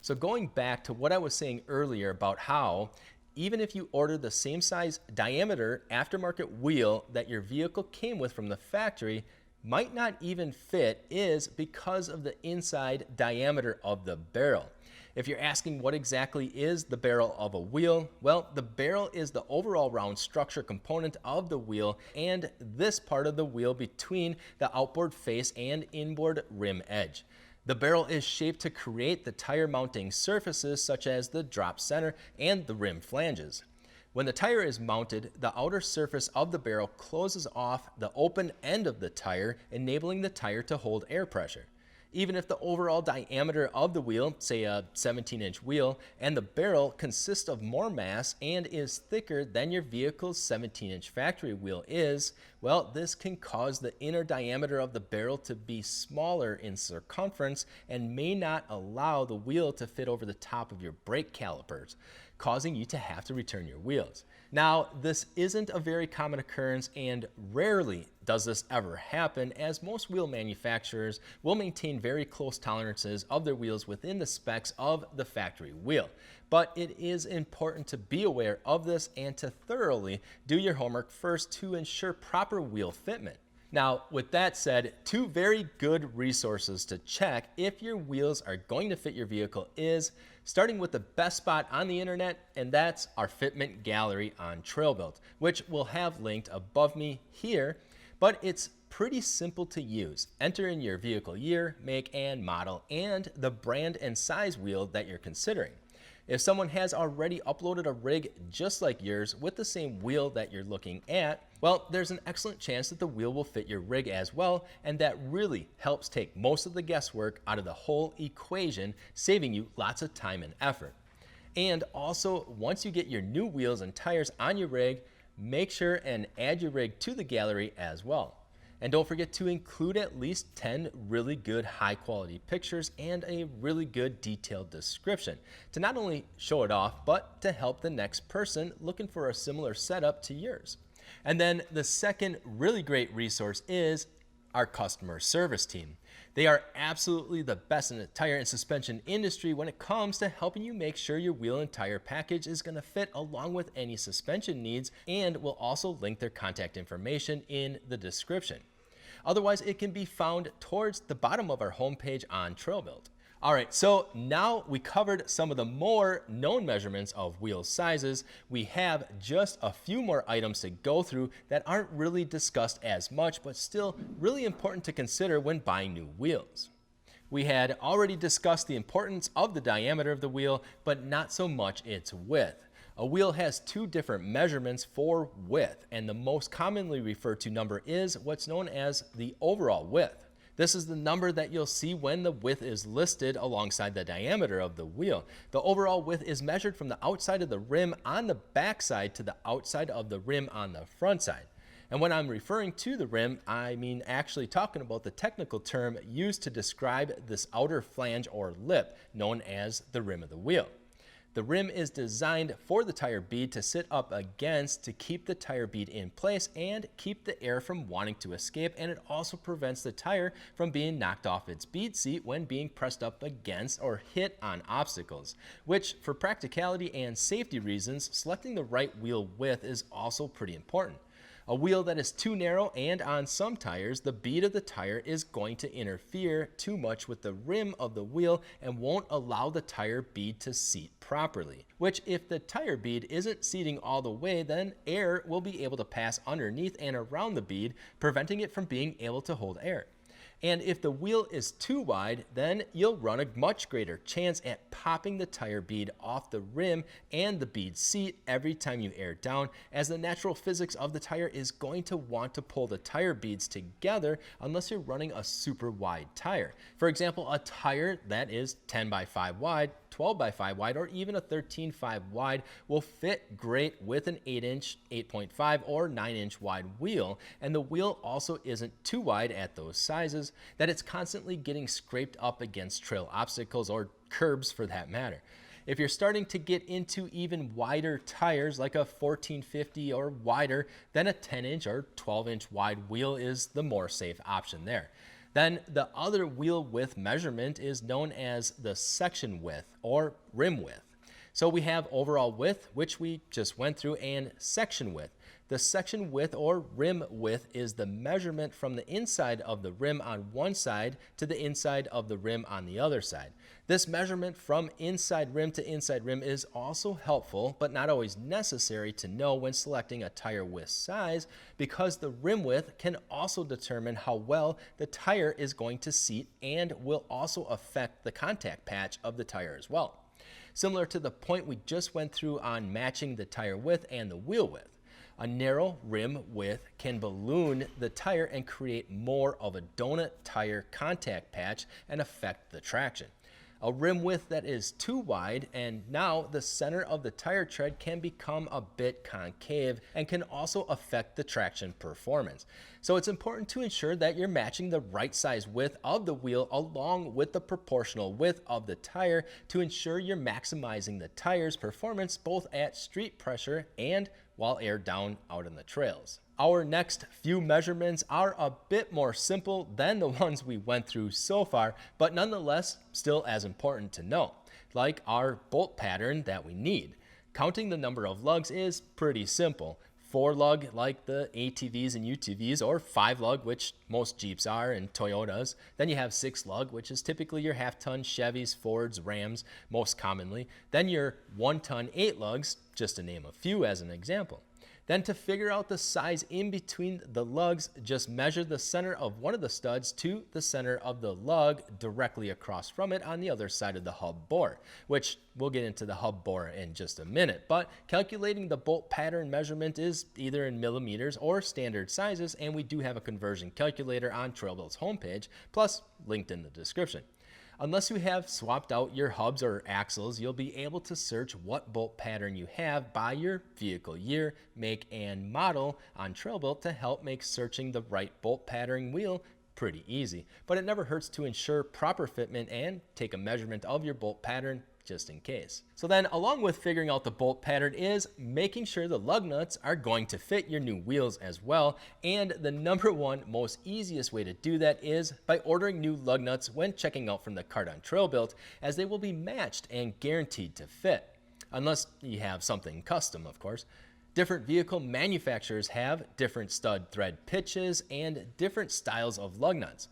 So going back to what I was saying earlier about how even if you order the same size diameter aftermarket wheel that your vehicle came with from the factory, might not even fit is because of the inside diameter of the barrel. If you're asking what exactly is the barrel of a wheel, well, the barrel is the overall round structure component of the wheel and this part of the wheel between the outboard face and inboard rim edge. The barrel is shaped to create the tire mounting surfaces such as the drop center and the rim flanges. When the tire is mounted, the outer surface of the barrel closes off the open end of the tire, enabling the tire to hold air pressure. Even if the overall diameter of the wheel, say a 17-inch wheel, and the barrel consists of more mass and is thicker than your vehicle's 17-inch factory wheel is, well, this can cause the inner diameter of the barrel to be smaller in circumference and may not allow the wheel to fit over the top of your brake calipers, causing you to have to return your wheels. Now, this isn't a very common occurrence and rarely does this ever happen, as most wheel manufacturers will maintain very close tolerances of their wheels within the specs of the factory wheel. But it is important to be aware of this and to thoroughly do your homework first to ensure proper wheel fitment. Now, with that said, two very good resources to check if your wheels are going to fit your vehicle is starting with the best spot on the internet, and that's our fitment gallery on TrailBuilt, which we'll have linked above me here, but it's pretty simple to use. Enter in your vehicle year, make, and model, and the brand and size wheel that you're considering. If someone has already uploaded a rig just like yours with the same wheel that you're looking at, well, there's an excellent chance that the wheel will fit your rig as well, and that really helps take most of the guesswork out of the whole equation, saving you lots of time and effort. And also, once you get your new wheels and tires on your rig, make sure and add your rig to the gallery as well. And don't forget to include at least 10 really good high quality pictures and a really good detailed description to not only show it off, but to help the next person looking for a similar setup to yours. And then the second really great resource is our customer service team. They are absolutely the best in the tire and suspension industry when it comes to helping you make sure your wheel and tire package is going to fit along with any suspension needs, and we'll also link their contact information in the description. Otherwise, it can be found towards the bottom of our homepage on TrailBuilt. All right, so now we covered some of the more known measurements of wheel sizes. We have just a few more items to go through that aren't really discussed as much, but still really important to consider when buying new wheels. We had already discussed the importance of the diameter of the wheel, but not so much its width. A wheel has two different measurements for width, and the most commonly referred to number is what's known as the overall width. This is the number that you'll see when the width is listed alongside the diameter of the wheel. The overall width is measured from the outside of the rim on the back side to the outside of the rim on the front side. And when I'm referring to the rim, I mean actually talking about the technical term used to describe this outer flange or lip known as the rim of the wheel. The rim is designed for the tire bead to sit up against to keep the tire bead in place and keep the air from wanting to escape, and it also prevents the tire from being knocked off its bead seat when being pressed up against or hit on obstacles, which for practicality and safety reasons, selecting the right wheel width is also pretty important. A wheel that is too narrow, and on some tires, the bead of the tire is going to interfere too much with the rim of the wheel and won't allow the tire bead to seat properly. Which, if the tire bead isn't seating all the way, then air will be able to pass underneath and around the bead, preventing it from being able to hold air. And if the wheel is too wide, then you'll run a much greater chance at popping the tire bead off the rim and the bead seat every time you air down, as the natural physics of the tire is going to want to pull the tire beads together unless you're running a super wide tire. For example, a tire that is 10 by 5 wide, 12 by 5 wide, or even a 13.5 wide will fit great with an 8-inch, 8.5, or 9-inch wide wheel, and the wheel also isn't too wide at those sizes that it's constantly getting scraped up against trail obstacles or curbs for that matter. If you're starting to get into even wider tires like a 1450 or wider, then a 10-inch or 12-inch wide wheel is the more safe option there. Then the other wheel width measurement is known as the section width or rim width. So we have overall width, which we just went through, and section width. The section width or rim width is the measurement from the inside of the rim on one side to the inside of the rim on the other side. This measurement from inside rim to inside rim is also helpful, but not always necessary to know when selecting a tire width size, because the rim width can also determine how well the tire is going to seat and will also affect the contact patch of the tire as well. Similar to the point we just went through on matching the tire width and the wheel width. A narrow rim width can balloon the tire and create more of a donut tire contact patch and affect the traction. A rim width that is too wide, and now the center of the tire tread can become a bit concave and can also affect the traction performance. So it's important to ensure that you're matching the right size width of the wheel along with the proportional width of the tire to ensure you're maximizing the tire's performance both at street pressure and while aired down out on the trails. Our next few measurements are a bit more simple than the ones we went through so far, but nonetheless still as important to know, like our bolt pattern that we need. Counting the number of lugs is pretty simple. 4 lug like the ATVs and UTVs, or 5 lug, which most Jeeps are and Toyotas. Then you have 6 lug, which is typically your half-ton Chevys, Fords, Rams, most commonly. Then your 1-ton 8 lugs, just to name a few as an example. Then to figure out the size in between the lugs, just measure the center of one of the studs to the center of the lug directly across from it on the other side of the hub bore, which we'll get into the hub bore in just a minute. But calculating the bolt pattern measurement is either in millimeters or standard sizes, and we do have a conversion calculator on TrailBuilt's homepage, plus linked in the description. Unless you have swapped out your hubs or axles, you'll be able to search what bolt pattern you have by your vehicle year, make, and model on TrailBuilt to help make searching the right bolt pattern wheel pretty easy. But it never hurts to ensure proper fitment and take a measurement of your bolt pattern just in case. So then, along with figuring out the bolt pattern is making sure the lug nuts are going to fit your new wheels as well. And the number one most easiest way to do that is by ordering new lug nuts when checking out from the cart on TrailBuilt, as they will be matched and guaranteed to fit. Unless you have something custom, of course. Different vehicle manufacturers have different stud thread pitches and different styles of lug nuts.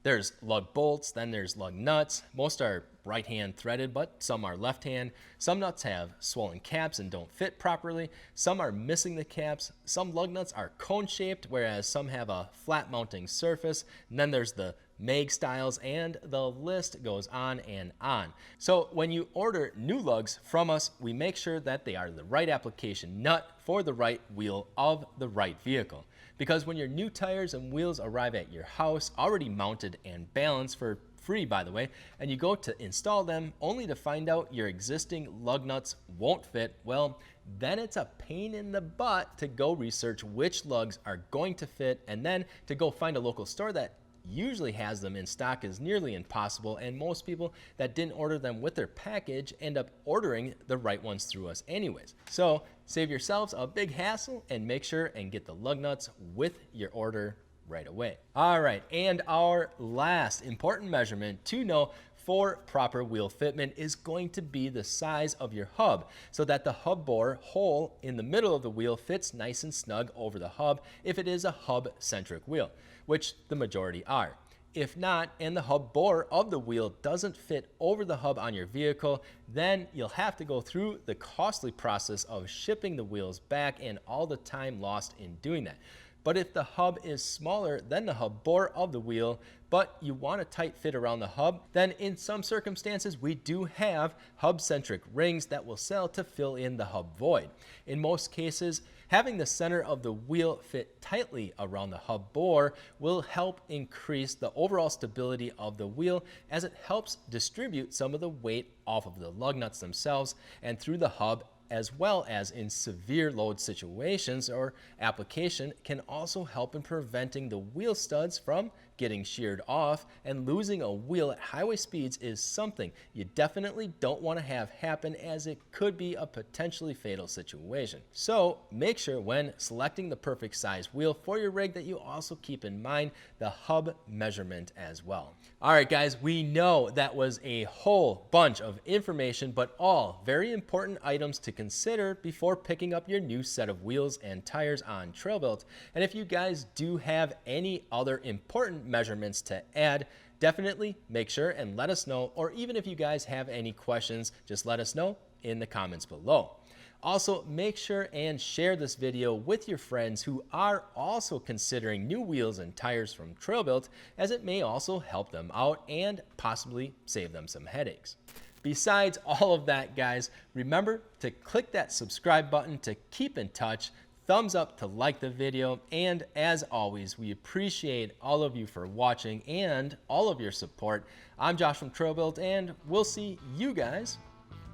There's lug bolts, then there's lug nuts. Most are right hand threaded, but some are left hand. Some nuts have swollen caps and don't fit properly. Some are missing the caps. Some lug nuts are cone shaped, whereas some have a flat mounting surface. And then there's the Meg styles, and the list goes on and on. So when you order new lugs from us, we make sure that they are the right application nut for the right wheel of the right vehicle. Because when your new tires and wheels arrive at your house, already mounted and balanced for free, by the way, and you go to install them only to find out your existing lug nuts won't fit, well, then it's a pain in the butt to go research which lugs are going to fit, and then to go find a local store that usually has them in stock is nearly impossible, and most people that didn't order them with their package end up ordering the right ones through us anyways. So save yourselves a big hassle and make sure and get the lug nuts with your order right away. All right, and our last important measurement to know for proper wheel fitment is going to be the size of your hub, so that the hub bore hole in the middle of the wheel fits nice and snug over the hub if it is a hub-centric wheel, which the majority are. If not, and the hub bore of the wheel doesn't fit over the hub on your vehicle, then you'll have to go through the costly process of shipping the wheels back and all the time lost in doing that. But if the hub is smaller than the hub bore of the wheel, but you want a tight fit around the hub, then in some circumstances we do have hub-centric rings that will sell to fill in the hub void. In most cases, having the center of the wheel fit tightly around the hub bore will help increase the overall stability of the wheel, as it helps distribute some of the weight off of the lug nuts themselves and through the hub, as well as in severe load situations or application, can also help in preventing the wheel studs from getting sheared off, and losing a wheel at highway speeds is something you definitely don't want to have happen, as it could be a potentially fatal situation. So make sure when selecting the perfect size wheel for your rig that you also keep in mind the hub measurement as well. All right, guys, we know that was a whole bunch of information, but all very important items to consider before picking up your new set of wheels and tires on TrailBuilt. And if you guys do have any other important measurements to add, definitely make sure and let us know, or even if you guys have any questions, just let us know in the comments below. Also, make sure and share this video with your friends who are also considering new wheels and tires from TrailBuilt, as it may also help them out and possibly save them some headaches. Besides all of that, guys, remember to click that subscribe button to keep in touch, thumbs up to like the video, and as always, we appreciate all of you for watching and all of your support. I'm Josh from TrailBuilt, and we'll see you guys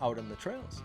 out on the trails.